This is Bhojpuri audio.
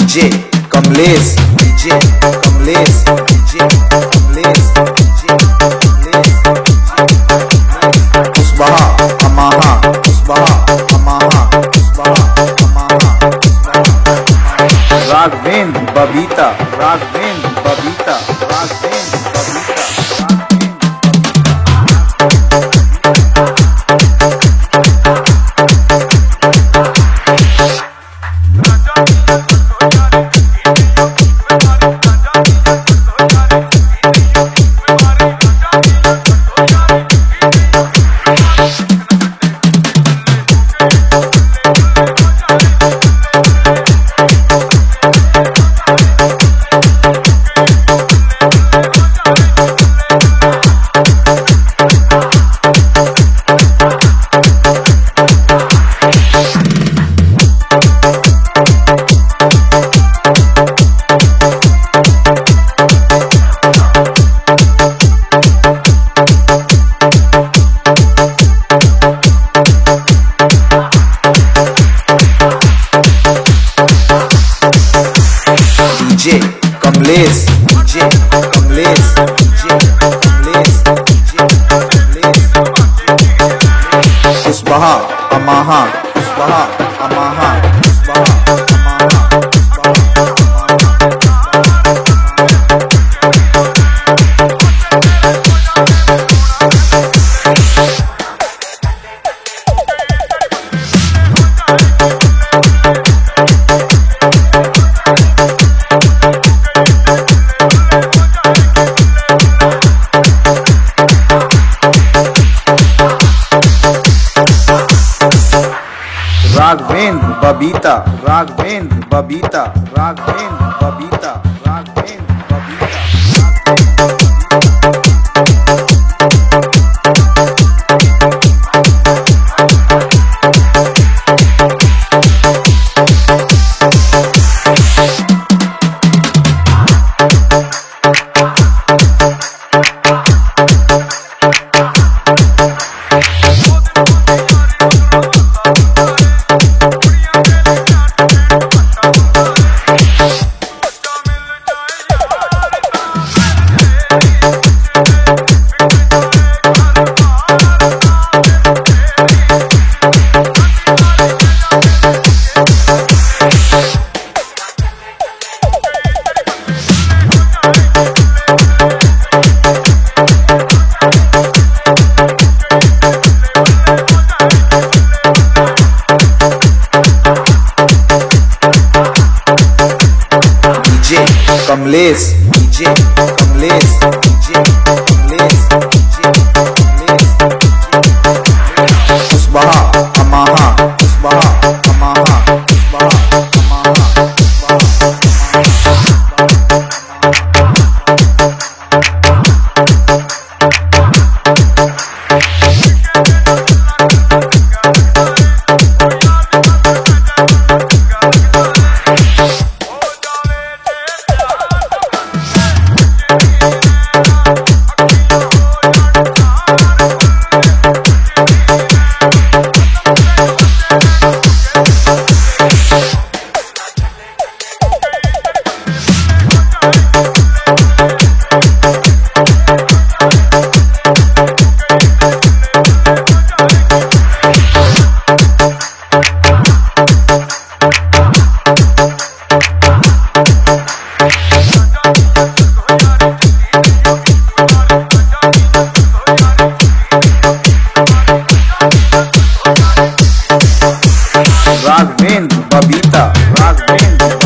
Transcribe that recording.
DJ Kamlesh, DJ Kamlesh, DJ Kamlesh, DJ Kamlesh. Kushwaha Amaha, Kushwaha Amaha, Kushwaha Amaha. Raghvendra Babita, Raghvendra Babita, Raghvendra Babita. DJ Kamlesh, DJ Kamlesh, DJ Kamlesh, DJ Kamlesh. Kushwaha Amaha, Kushwaha Amaha, Kushwaha Amaha, Kushwaha Raghvendra Babita, Raghvendra Babita, Raghvendra Babita, Raghvendra Babita. Kamlesh, DJ Kamlesh, DJ Kamlesh, DJ Kamlesh. Kushwaha Amaha, Kushwaha Amaha, Kushwaha Amaha, Kushwaha Raghvendra Babita, Raghavendra